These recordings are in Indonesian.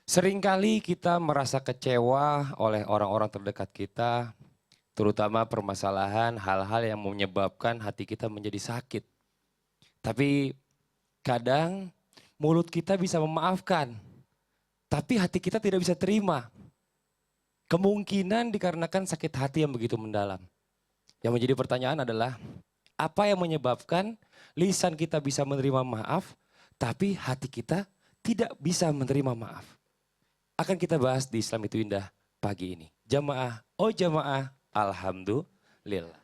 Seringkali kita merasa kecewa oleh orang-orang terdekat kita, terutama permasalahan hal-hal yang menyebabkan hati kita menjadi sakit. Tapi kadang mulut kita bisa memaafkan, tapi hati kita tidak bisa terima. Kemungkinan dikarenakan sakit hati yang begitu mendalam. Yang menjadi pertanyaan adalah, apa yang menyebabkan lisan kita bisa menerima maaf, tapi hati kita tidak bisa menerima maaf? Akan kita bahas di Islam itu Indah pagi ini. Jamaah, oh jamaah, alhamdulillah.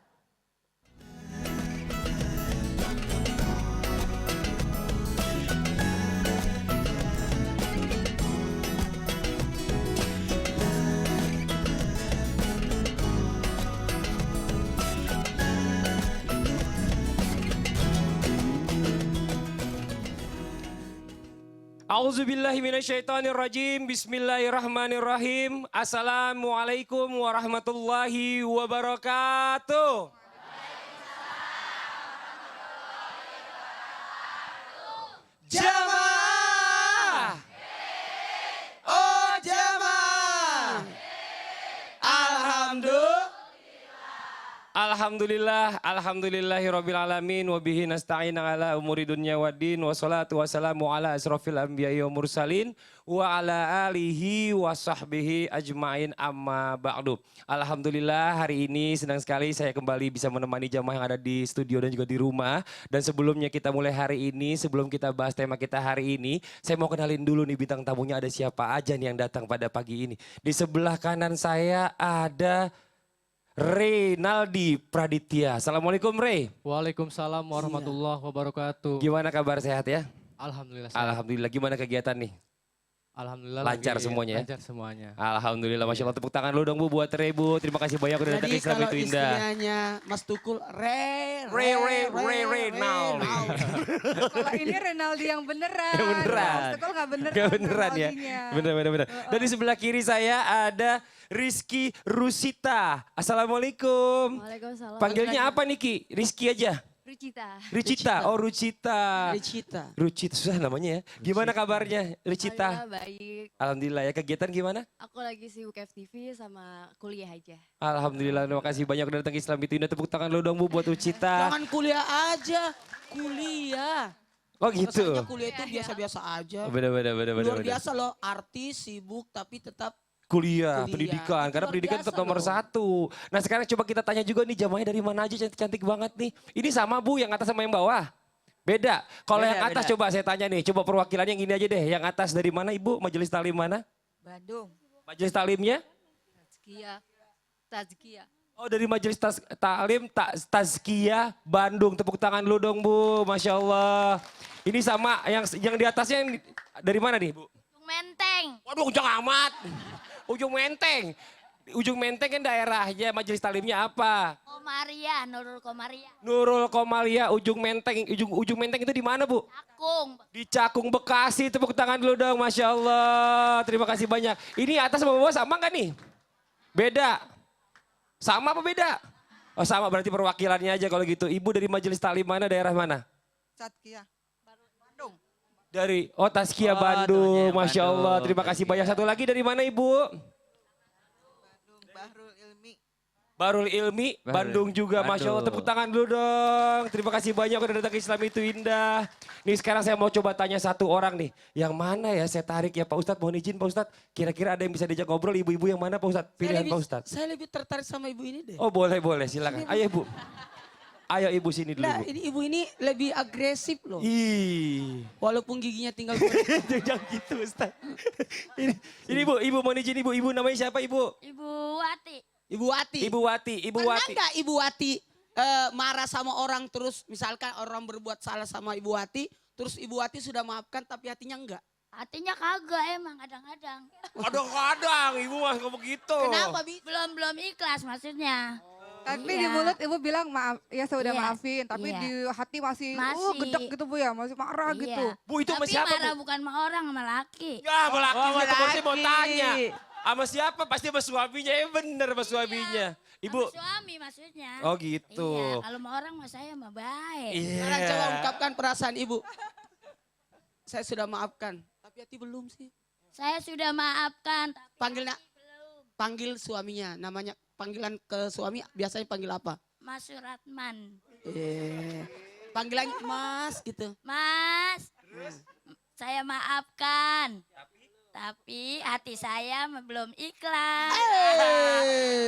A'udzubillahiminasyaitonirrajim. Bismillahirrahmanirrahim. Assalamualaikum warahmatullahi wabarakatuh. Jamaah. Oh jamaah. Alhamdulillahirabbil alamin wa bihi nasta'in ala umuri dunya waddin wassalatu wassalamu ala asrofil anbiya'i wa mursalin wa ala alihi wa sahbihi ajmain amma ba'du. Alhamdulillah hari ini senang sekali saya kembali bisa menemani jamaah yang ada di studio dan juga di rumah. Dan sebelumnya kita mulai hari ini, sebelum kita bahas tema kita hari ini, saya mau kenalin dulu nih bintang tamunya ada siapa aja nih yang datang pada pagi ini. Di sebelah kanan saya ada Reynaldi Praditya. Assalamualaikum Rey. Waalaikumsalam warahmatullahi wabarakatuh. Gimana kabar, sehat ya? Alhamdulillah. Alhamdulillah. Gimana kegiatan nih? Alhamdulillah. Lancar semuanya ya? Lancar semuanya. Alhamdulillah. Masya Allah, tepuk tangan lu dong Bu buat Rey Bu. Terima kasih banyak udah datang ke Islam itu Indah. Jadi kalau istilahnya Mas Tukul, Reynaldi. Kalau ini Renaldi yang beneran. Yang beneran. Mas Tukul gak beneran. Gak beneran ya? Renaldinya. Bener. Dan di sebelah kiri saya ada Rizky Rusita. Assalamualaikum. Waalaikumsalam. Panggilnya apa nih Ki? Rizky aja? Rucita. Oh Rucita. Ricita. Susah namanya ya. Gimana kabarnya Rucita? Alhamdulillah baik. Alhamdulillah ya, kegiatan gimana? Aku lagi sibuk FTV sama kuliah aja. Alhamdulillah, terima kasih banyak udah datang ke Islam itu Indah. Tepuk tangan lu dong Bu buat Rucita. Jangan kuliah aja, kuliah. Oh gitu. Rasanya kuliah itu biasa-biasa aja. Bener. Luar biasa loh, artis, sibuk tapi tetap Kuliah, Kuliah. pendidikan. Itu Karena luar pendidikan biasa tetap nomor loh. satu. Nah sekarang coba kita tanya juga nih jamaahnya dari mana aja, cantik-cantik banget nih. Ini sama Bu, yang atas sama yang bawah? Beda. Kalau yang atas coba saya tanya nih, coba perwakilannya yang gini aja deh. Yang atas dari mana Ibu? Majelis Taklim mana? Bandung. Majelis Taklimnya? Tazkiyah. Oh dari Majelis Taklim Tazkiyah Bandung. Tepuk tangan lu dong Bu, Masya Allah. Ini sama yang di atasnya yang dari mana nih Bu? Menteng. Waduh ujung amat. Ujung Menteng. Ujung Menteng kan daerahnya, Majelis Taklimnya apa? Komaria, Nurul Komaria. Nurul Komalia, ujung Menteng. Ujung Menteng itu di mana Bu? Akung. Di Cakung Bekasi. Tepuk tangan dulu dong, Masya Allah. Terima kasih banyak. Ini atas sama bawah sama nggak nih? Beda. Sama apa beda? Oh sama, berarti perwakilannya aja kalau gitu. Ibu dari Majelis Taklim mana, daerah mana? Satkia. Bandung. Dari Tazkiyah Oh, Bandung, Bandung. Masya Allah. Terima kasih banyak. Satu lagi dari mana Ibu? Bandung, Bahrul Ilmi. Barul Ilmi, Bandung juga, Masya Allah. Tepuk tangan dulu dong. Terima kasih banyak udah datang ke Islam itu Indah. Nih sekarang saya mau coba tanya satu orang nih. Yang mana ya saya tarik ya Pak Ustadz, mohon izin Pak Ustadz. Kira-kira ada yang bisa diajak ngobrol ibu-ibu yang mana Pak Ustadz? Pilihan Pak Ustadz. Saya lebih tertarik sama ibu ini deh. Oh boleh, silakan. Ayo Ibu. Ayo Ibu sini dulu Nah, Ibu. ini ibu ini lebih agresif loh. Ih. Walaupun giginya tinggal Jangan gitu Ustadz. Ini Ibu mohon izin Ibu namanya siapa Ibu? Ibu Wati. Ibu Wati. Ibu Pernah Wati. nggak Ibu Wati marah sama orang terus misalkan orang berbuat salah sama Ibu Wati, terus Ibu Wati sudah maafkan tapi hatinya enggak? Hatinya kagak emang kadang-kadang. Kadang-kadang Ibu mah ngomong gitu. Kenapa Bi? Belum ikhlas maksudnya. Tapi Iya. di mulut ibu bilang maaf, ya saya udah Iya. maafin. Tapi Iya. di hati masih, Masih. gedek gitu Bu ya, masih marah Iya. gitu. Bu itu sama Tapi siapa marah Bu? bukan sama orang, sama laki. Ya sama laki Oh, itu sama saya mau laki. tanya. Sama siapa? Pasti sama suaminya. Ya bener sama suaminya. Ibu. Sama suami maksudnya. Oh gitu. Iya, kalau sama orang mah saya mah baik. Iya. Sekarang coba ungkapkan perasaan Ibu. Saya sudah maafkan, tapi hati belum sih. Saya sudah maafkan. Tapi Panggil nak, belum. panggil suaminya. Namanya panggilan ke suami biasanya panggil apa? Mas Suratman. Panggilan Mas gitu. Mas, saya maafkan. Tapi hati saya belum ikhlas.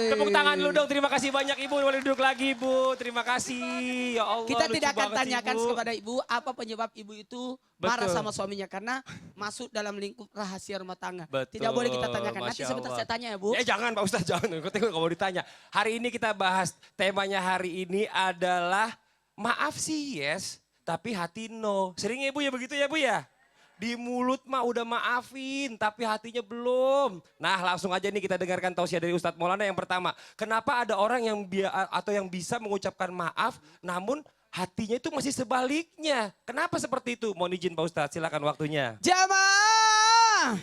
Tepuk tangan lu dong, terima kasih banyak Ibu. Boleh duduk lagi Ibu, terima kasih. Ya Allah, Kita lucu tidak akan banget sih, tanyakan Ibu. kepada ibu apa penyebab ibu itu marah Betul. sama suaminya karena masuk dalam lingkup rahasia rumah tangga. Betul, Tidak boleh kita tanyakan. Nanti Masya sebentar Allah. saya tanya ya Bu. Jangan Pak Ustadz, jangan. Aku tengok kalau mau ditanya. Hari ini kita bahas, temanya hari ini adalah maaf sih yes, tapi hati no. Sering ya Bu ya begitu ya Bu ya? Di mulut mah udah maafin, tapi hatinya belum. Nah langsung aja nih kita dengarkan tausiah dari Ustadz Maulana yang pertama. Kenapa ada orang yang atau yang bisa mengucapkan maaf, namun hatinya itu masih sebaliknya. Kenapa seperti itu? Mohon izin Pak Ustadz, silakan waktunya. Jamaah.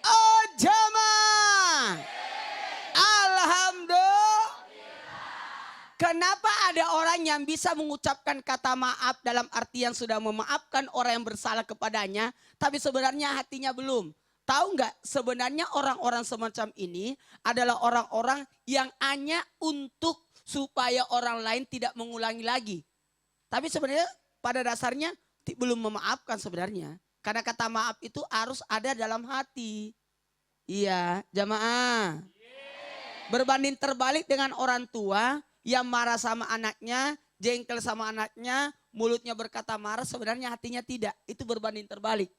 Oh jamaah. Alhamdulillah. Kenapa ada orang yang bisa mengucapkan kata maaf dalam artian sudah memaafkan orang yang bersalah kepadanya, tapi sebenarnya hatinya belum. Tahu nggak sebenarnya orang-orang semacam ini adalah orang-orang yang hanya untuk supaya orang lain tidak mengulangi lagi. Tapi sebenarnya pada dasarnya belum memaafkan sebenarnya. Karena kata maaf itu harus ada dalam hati. Iya, jamaah. Berbanding terbalik dengan orang tua yang marah sama anaknya, jengkel sama anaknya, mulutnya berkata marah, sebenarnya hatinya tidak. Itu berbanding terbalik.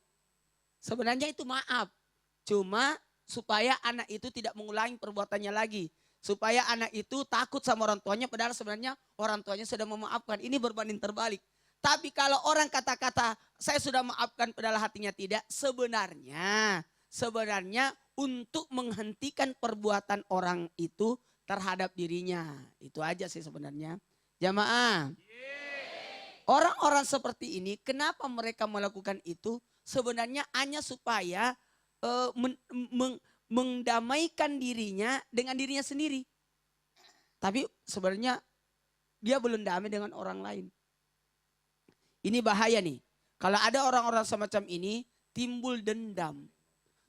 Sebenarnya itu maaf. Cuma supaya anak itu tidak mengulangi perbuatannya lagi. Supaya anak itu takut sama orang tuanya, padahal sebenarnya orang tuanya sudah memaafkan. Ini berbanding terbalik. Tapi kalau orang kata-kata saya sudah maafkan padahal hatinya tidak, sebenarnya untuk menghentikan perbuatan orang itu terhadap dirinya. Itu aja sih sebenarnya. Jamaah. Orang-orang seperti ini kenapa mereka melakukan itu? Sebenarnya hanya supaya mendamaikan dirinya dengan dirinya sendiri. Tapi sebenarnya dia belum damai dengan orang lain. Ini bahaya nih. Kalau ada orang-orang semacam ini timbul dendam.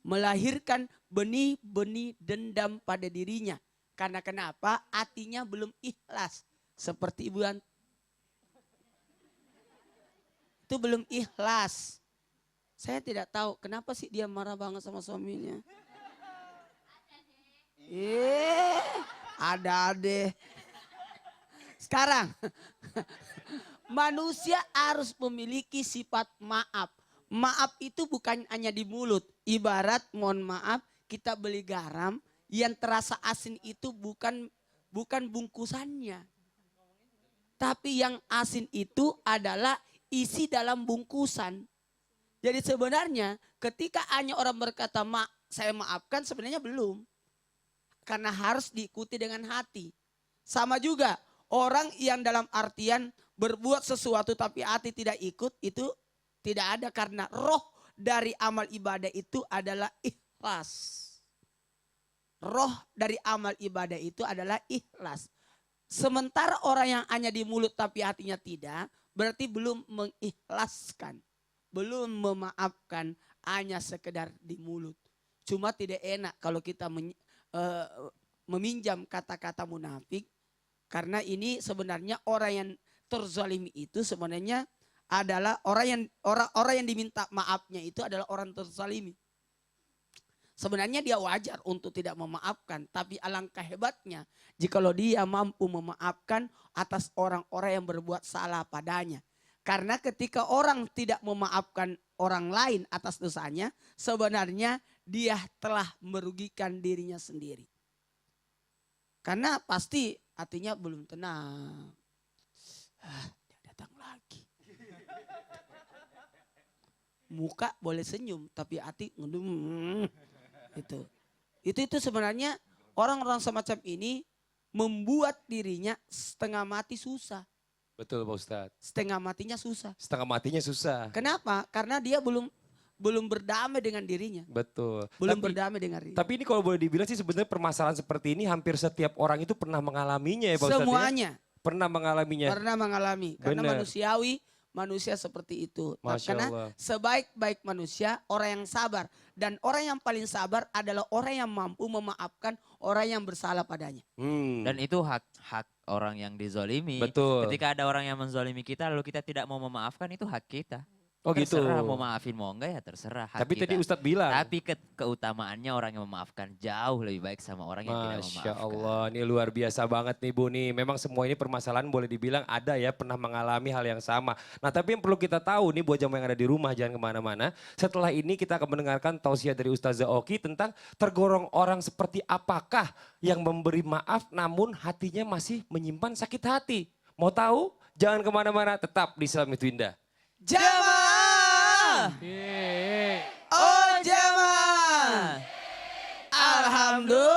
Melahirkan benih-benih dendam pada dirinya. Karena kenapa? Hatinya belum ikhlas. Seperti Ibu itu belum ikhlas. Saya tidak tahu kenapa sih dia marah banget sama suaminya. Ada deh. Sekarang manusia harus memiliki sifat maaf. Maaf itu bukan hanya di mulut. Ibarat mohon maaf kita beli garam. Yang terasa asin itu bukan bungkusannya. Tapi yang asin itu adalah isi dalam bungkusan. Jadi sebenarnya ketika hanya orang berkata saya maafkan sebenarnya belum. Karena harus diikuti dengan hati. Sama juga orang yang dalam artian berbuat sesuatu tapi hati tidak ikut itu tidak ada. Karena roh dari amal ibadah itu adalah ikhlas. Roh dari amal ibadah itu adalah ikhlas. Sementara orang yang hanya di mulut tapi hatinya tidak, berarti belum mengikhlaskan. Belum memaafkan, hanya sekedar di mulut. Cuma tidak enak kalau kita meminjam kata-kata munafik. Karena ini sebenarnya orang yang terzalimi itu sebenarnya adalah orang yang diminta maafnya itu adalah orang terzalimi. Sebenarnya dia wajar untuk tidak memaafkan. Tapi alangkah hebatnya jikalau dia mampu memaafkan atas orang-orang yang berbuat salah padanya. Karena ketika orang tidak memaafkan orang lain atas dosanya, sebenarnya dia telah merugikan dirinya sendiri. Karena pasti hatinya belum tenang. Dia datang lagi. Muka boleh senyum tapi hati ngedum. Itu sebenarnya orang-orang semacam ini membuat dirinya setengah mati susah. Betul Pak Ustadz. Setengah matinya susah. Setengah matinya susah. Kenapa? Karena dia belum berdamai dengan dirinya. Betul. Belum berdamai dengan dirinya. Tapi ini kalau boleh dibilang sih sebenarnya permasalahan seperti ini hampir setiap orang itu pernah mengalaminya ya Pak Ustadz. Semuanya. Ya? Pernah mengalaminya. Pernah mengalami. Karena Bener. manusiawi manusia seperti itu. Masya Karena Allah. sebaik-baik manusia orang yang sabar. Dan orang yang paling sabar adalah orang yang mampu memaafkan orang yang bersalah padanya. Dan itu hak orang yang dizolimi. Betul. Ketika ada orang yang menzolimi kita lalu kita tidak mau memaafkan itu hak kita. Oh gitu. Terserah mau maafin mau enggak ya terserah hak Tapi kita. tadi Ustadz bilang. Tapi keutamaannya orang yang memaafkan jauh lebih baik sama orang yang tidak Masya memaafkan. Allah, ini luar biasa banget nih Bu nih. Memang semua ini permasalahan boleh dibilang ada ya pernah mengalami hal yang sama. Nah tapi yang perlu kita tahu nih buat jamaah yang ada di rumah jangan kemana-mana. Setelah ini kita akan mendengarkan tausiah dari Ustazah Oki tentang tergolong orang seperti apakah yang memberi maaf namun hatinya masih menyimpan sakit hati. Mau tahu? Jangan kemana-mana, tetap di Islam itu Indah. Jamaah! Oh jamaah! Alhamdulillah.